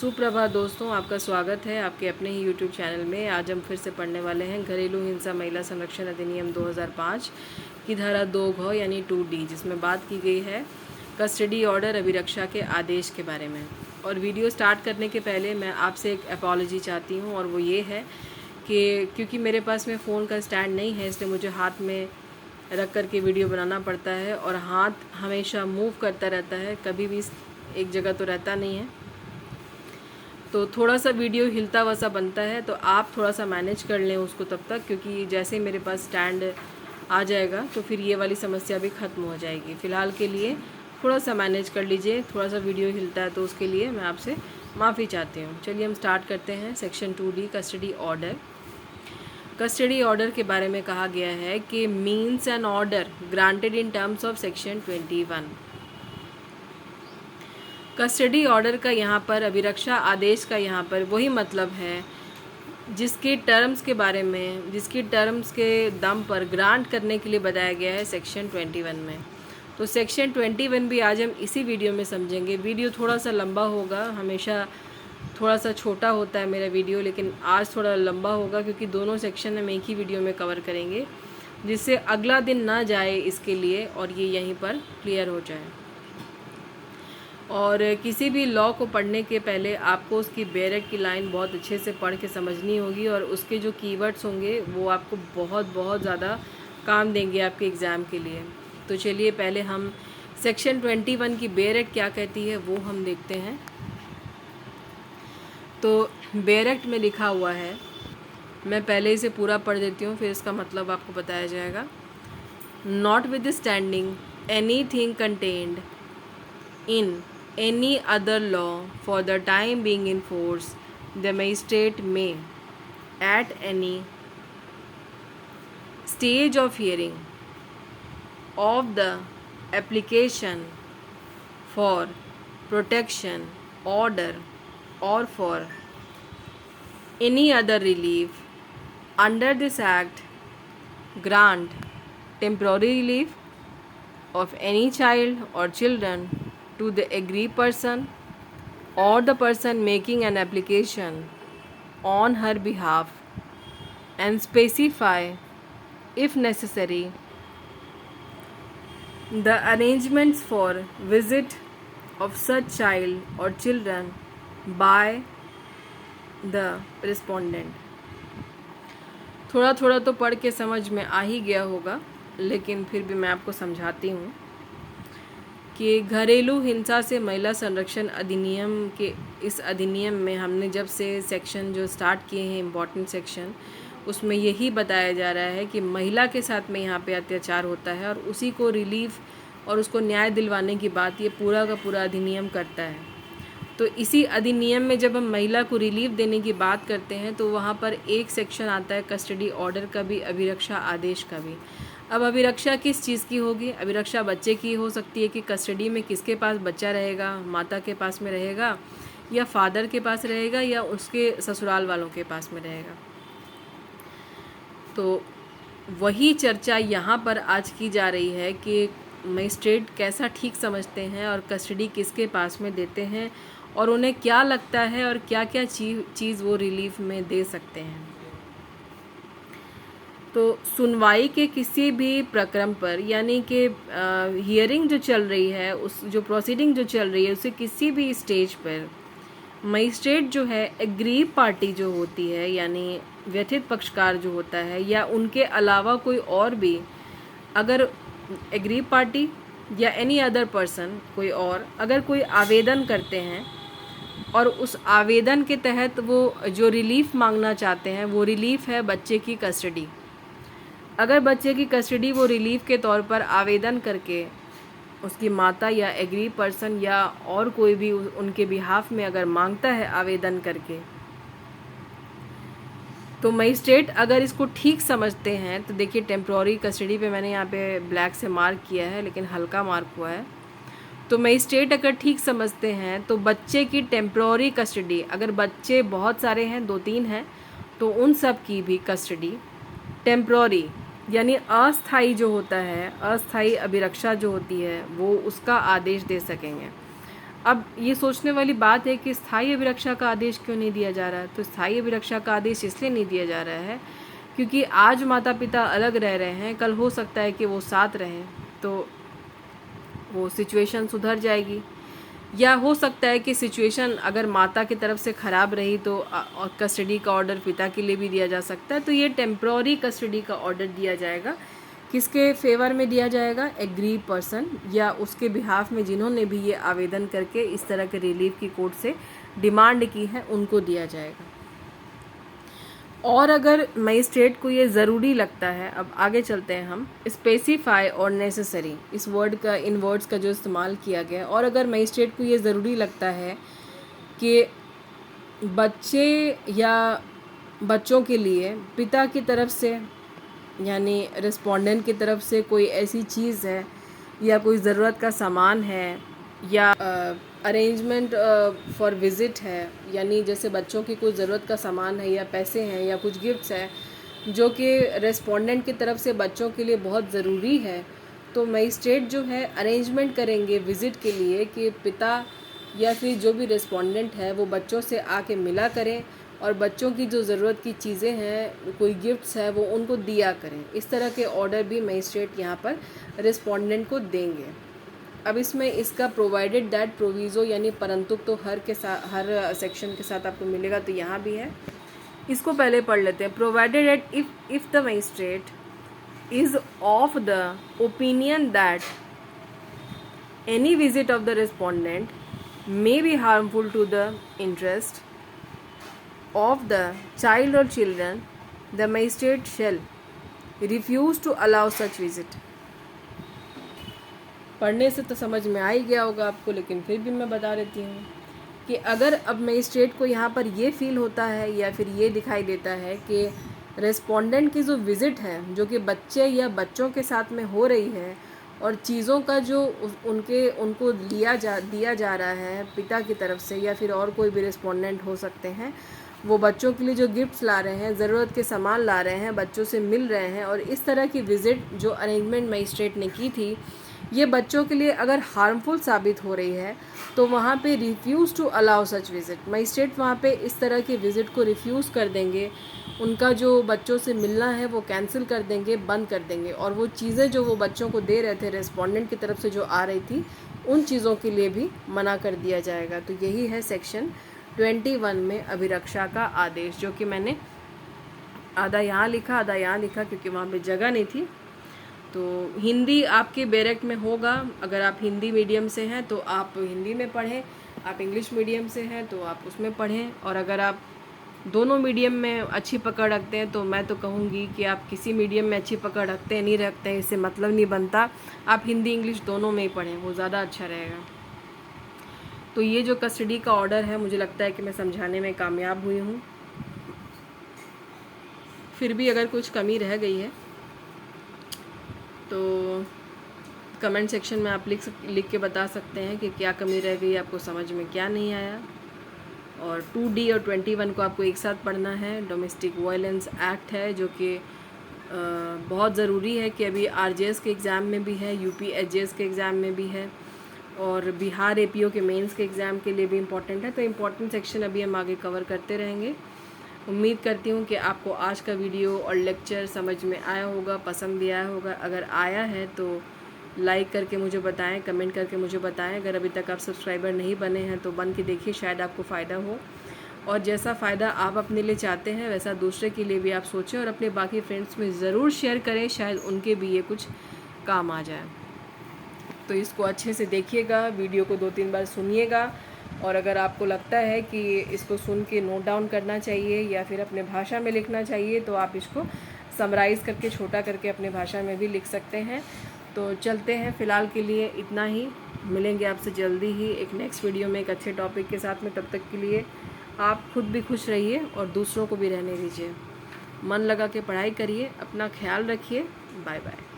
सुप्रभात दोस्तों, आपका स्वागत है आपके अपने ही यूट्यूब चैनल में। आज हम फिर से पढ़ने वाले हैं घरेलू हिंसा महिला संरक्षण अधिनियम 2005 की धारा 2 यानी 2D, जिसमें बात की गई है कस्टडी ऑर्डर अभिरक्षा के आदेश के बारे में। और वीडियो स्टार्ट करने के पहले मैं आपसे एक अपॉलॉजी चाहती हूँ, और वो ये है कि क्योंकि मेरे पास में फ़ोन का स्टैंड नहीं है, इसलिए मुझे हाथ में रख कर के वीडियो बनाना पड़ता है और हाथ हमेशा मूव करता रहता है, कभी भी एक जगह तो रहता नहीं है। तो थोड़ा सा वीडियो हिलता वसा बनता है, तो आप थोड़ा सा मैनेज कर लें उसको तब तक, क्योंकि जैसे ही मेरे पास स्टैंड आ जाएगा तो फिर ये वाली समस्या भी ख़त्म हो जाएगी। फ़िलहाल के लिए थोड़ा सा मैनेज कर लीजिए, थोड़ा सा वीडियो हिलता है तो उसके लिए मैं आपसे माफ़ी चाहती हूँ। चलिए हम स्टार्ट करते हैं। Section 2D custody order. Custody order के बारे में कहा गया है कि means an order granted in terms of section 21। Custody order का यहाँ पर अभिरक्षा आदेश का यहाँ पर वही मतलब है जिसके टर्म्स के बारे में, जिसकी टर्म्स के दम पर ग्रांट करने के लिए बताया गया है सेक्शन 21 में। तो सेक्शन 21 भी आज हम इसी वीडियो में समझेंगे। वीडियो थोड़ा सा लंबा होगा, हमेशा थोड़ा सा छोटा होता है मेरा वीडियो, लेकिन आज थोड़ा लंबा होगा क्योंकि दोनों सेक्शन हम एक ही वीडियो में कवर करेंगे, जिससे अगला दिन ना जाए इसके लिए और ये यहीं पर क्लियर हो जाए। और किसी भी लॉ को पढ़ने के पहले आपको उसकी बैरेट की लाइन बहुत अच्छे से पढ़ के समझनी होगी, और उसके जो कीवर्ड्स होंगे वो आपको बहुत ज़्यादा काम देंगे आपके एग्ज़ाम के लिए। तो चलिए पहले हम सेक्शन 21 की बैरेट क्या कहती है वो हम देखते हैं। तो बैरेट में लिखा हुआ है, मैं पहले इसे पूरा पढ़ देती हूँ, फिर इसका मतलब आपको बताया जाएगा। Not with standing any thing contained in any other law for the time being in force, the magistrate may, at any stage of hearing of the application for protection order or for any other relief under this act, grant temporary relief of any child or children to the aggrieved person or the person making an application on her behalf, and specify, if necessary, the arrangements for visit of such child or children by the respondent। थोड़ा थोड़ा तो पढ़ के समझ में आ ही गया होगा, लेकिन फिर भी मैं आपको समझाती हूँ कि घरेलू हिंसा से महिला संरक्षण अधिनियम के इस अधिनियम में हमने जब से सेक्शन जो स्टार्ट किए हैं, इम्पॉर्टेंट सेक्शन, उसमें यही बताया जा रहा है कि महिला के साथ में यहाँ पे अत्याचार होता है और उसी को रिलीफ और उसको न्याय दिलवाने की बात ये पूरा का पूरा अधिनियम करता है। तो इसी अधिनियम में जब हम महिला को रिलीफ देने की बात करते हैं तो वहाँ पर एक सेक्शन आता है कस्टडी ऑर्डर का भी, अभिरक्षा आदेश का भी। अब अभिरक्षा किस चीज़ की होगी? अभिरक्षा बच्चे की हो सकती है कि कस्टडी में किसके पास बच्चा रहेगा, माता के पास में रहेगा या फादर के पास रहेगा या उसके ससुराल वालों के पास में रहेगा। तो वही चर्चा यहाँ पर आज की जा रही है कि मजिस्ट्रेट कैसा ठीक समझते हैं और कस्टडी किसके पास में देते हैं और उन्हें क्या लगता है और क्या क्या चीज़ वो रिलीफ में दे सकते हैं। तो सुनवाई के किसी भी प्रक्रम पर, यानी कि हियरिंग जो चल रही है, उस जो प्रोसीडिंग जो चल रही है, उसे किसी भी स्टेज पर मजिस्ट्रेट जो है एग्रीव पार्टी जो होती है, यानी व्यथित पक्षकार जो होता है, या उनके अलावा कोई और भी अगर एग्रीव पार्टी या एनी अदर पर्सन कोई और अगर कोई आवेदन करते हैं और उस आवेदन के तहत वो जो रिलीफ मांगना चाहते हैं वो रिलीफ है बच्चे की कस्टडी। अगर बच्चे की कस्टडी वो रिलीफ के तौर पर आवेदन करके उसकी माता या एग्री पर्सन या और कोई भी उनके बिहाफ में अगर मांगता है आवेदन करके, तो मजिस्ट्रेट अगर इसको ठीक समझते हैं तो देखिए टेम्प्रोरी कस्टडी पे मैंने यहाँ पे ब्लैक से मार्क किया है, लेकिन हल्का मार्क हुआ है। तो मजिस्ट्रेट अगर ठीक समझते हैं तो बच्चे की टेम्प्रोरी कस्टडी, अगर बच्चे बहुत सारे हैं, 2-3 हैं, तो उन सब की भी कस्टडी टेम्प्रोरी यानी अस्थाई जो होता है, अस्थाई अभिरक्षा जो होती है, वो उसका आदेश दे सकेंगे। अब ये सोचने वाली बात है कि स्थायी अभिरक्षा का आदेश क्यों नहीं दिया जा रहा है। तो स्थायी अभिरक्षा का आदेश इसलिए नहीं दिया जा रहा है क्योंकि आज माता पिता अलग रह रहे हैं, कल हो सकता है कि वो साथ रहें, तो वो सिचुएशन सुधर जाएगी। या हो सकता है कि सिचुएशन अगर माता की तरफ से ख़राब रही तो कस्टडी का ऑर्डर पिता के लिए भी दिया जा सकता है। तो ये टेम्प्रोरी कस्टडी का ऑर्डर दिया जाएगा। किसके फेवर में दिया जाएगा? एग्रीड पर्सन या उसके बिहाफ में जिन्होंने भी ये आवेदन करके इस तरह के रिलीफ की कोर्ट से डिमांड की है, उनको दिया जाएगा। और अगर मजिस्ट्रेट को ये ज़रूरी लगता है, अब आगे चलते हैं हम, स्पेसिफाई और नेसेसरी, इस वर्ड का, इन वर्ड्स का जो इस्तेमाल किया गया, और अगर मजिस्ट्रेट को ये ज़रूरी लगता है कि बच्चे या बच्चों के लिए पिता की तरफ से यानी रिस्पोंडेंट की तरफ से कोई ऐसी चीज़ है या कोई ज़रूरत का सामान है या अरेंजमेंट फॉर विज़िट है, यानी जैसे बच्चों की कोई ज़रूरत का सामान है या पैसे हैं या कुछ गिफ्ट्स हैं जो कि रेस्पोंडेंट की तरफ से बच्चों के लिए बहुत ज़रूरी है, तो मजिस्ट्रेट जो है अरेंजमेंट करेंगे विज़िट के लिए कि पिता या फिर जो भी रेस्पोंडेंट है वो बच्चों से आके मिला करें और बच्चों की जो ज़रूरत की चीज़ें हैं, कोई गिफ्ट्स है, वो उनको दिया करें। इस तरह के ऑर्डर भी मजिस्ट्रेट यहाँ पर रेस्पोंडेंट को देंगे। अब इसमें इसका प्रोवाइडेड दैट प्रोविज़ो यानी परंतु तो हर सेक्शन के साथ आपको मिलेगा, तो यहाँ भी है। इसको पहले पढ़ लेते हैं। Provided that if the magistrate is of the opinion that any visit of the respondent may be harmful to the interest of the child or children, the magistrate shall refuse to allow such visit. पढ़ने से तो समझ में आ ही गया होगा आपको, लेकिन फिर भी मैं बता देती हूँ कि अगर अब मजिस्ट्रेट को यहाँ पर ये फील होता है या फिर ये दिखाई देता है कि रेस्पोंडेंट की जो विज़िट है जो कि बच्चे या बच्चों के साथ में हो रही है और चीज़ों का जो उनको दिया जा रहा है पिता की तरफ से या फिर और कोई भी रेस्पोंडेंट हो सकते हैं, वो बच्चों के लिए जो गिफ्ट्स ला रहे हैं, ज़रूरत के सामान ला रहे हैं, बच्चों से मिल रहे हैं, और इस तरह की विज़िट जो अरेंजमेंट मजिस्ट्रेट ने की थी ये बच्चों के लिए अगर हार्मफुल साबित हो रही है तो वहाँ पे refuse to allow such visit, magistrate वहाँ पे इस तरह की विज़िट को रिफ्यूज़ कर देंगे। उनका जो बच्चों से मिलना है वो कैंसिल कर देंगे, बंद कर देंगे, और वो चीज़ें जो वो बच्चों को दे रहे थे रेस्पोंडेंट की तरफ से जो आ रही थी उन चीज़ों के लिए भी मना कर दिया जाएगा। तो यही है सेक्शन 21 में अभिरक्षा का आदेश, जो कि मैंने आधा यहाँ लिखा आधा यहाँ लिखा क्योंकि वहाँ पे जगह नहीं थी। तो हिंदी आपके बैरक में होगा, अगर आप हिंदी मीडियम से हैं तो आप हिंदी में पढ़ें, आप इंग्लिश मीडियम से हैं तो आप उसमें पढ़ें, और अगर आप दोनों मीडियम में अच्छी पकड़ रखते हैं तो मैं तो कहूँगी कि आप किसी मीडियम में अच्छी पकड़ रखते हैं नहीं रखते हैं इससे मतलब नहीं बनता, आप हिंदी इंग्लिश दोनों में ही पढ़ें, वो ज़्यादा अच्छा रहेगा। तो ये जो कस्टडी का ऑर्डर है मुझे लगता है कि मैं समझाने में कामयाब हुई हूँ। फिर भी अगर कुछ कमी रह गई है तो कमेंट सेक्शन में आप लिख के बता सकते हैं कि क्या कमी रह गई, आपको समझ में क्या नहीं आया। और 2D और 21 को आपको एक साथ पढ़ना है। डोमेस्टिक वायलेंस एक्ट है जो कि बहुत ज़रूरी है कि अभी RJS के एग्ज़ाम में भी है, UP HJS के एग्ज़ाम में भी है, और बिहार APO के मेंस के एग्ज़ाम के लिए भी इम्पॉर्टेंट है। तो इम्पॉर्टेंट सेक्शन अभी हम आगे कवर करते रहेंगे। उम्मीद करती हूँ कि आपको आज का वीडियो और लेक्चर समझ में आया होगा, पसंद भी आया होगा। अगर आया है तो लाइक करके मुझे बताएं, कमेंट करके मुझे बताएं। अगर अभी तक आप सब्सक्राइबर नहीं बने हैं तो बन के देखिए, शायद आपको फ़ायदा हो, और जैसा फ़ायदा आप अपने लिए चाहते हैं वैसा दूसरे के लिए भी आप सोचें और अपने बाकी फ्रेंड्स में ज़रूर शेयर करें, शायद उनके भी ये कुछ काम आ जाए। तो इसको अच्छे से देखिएगा, वीडियो को 2-3 बार सुनिएगा, और अगर आपको लगता है कि इसको सुन के नोट डाउन करना चाहिए या फिर अपने भाषा में लिखना चाहिए तो आप इसको समराइज़ करके छोटा करके अपने भाषा में भी लिख सकते हैं। तो चलते हैं, फ़िलहाल के लिए इतना ही। मिलेंगे आपसे जल्दी ही एक नेक्स्ट वीडियो में एक अच्छे टॉपिक के साथ में। तब तक के लिए आप खुद भी खुश रहिए और दूसरों को भी रहने दीजिए। मन लगा के पढ़ाई करिए, अपना ख्याल रखिए। Bye bye.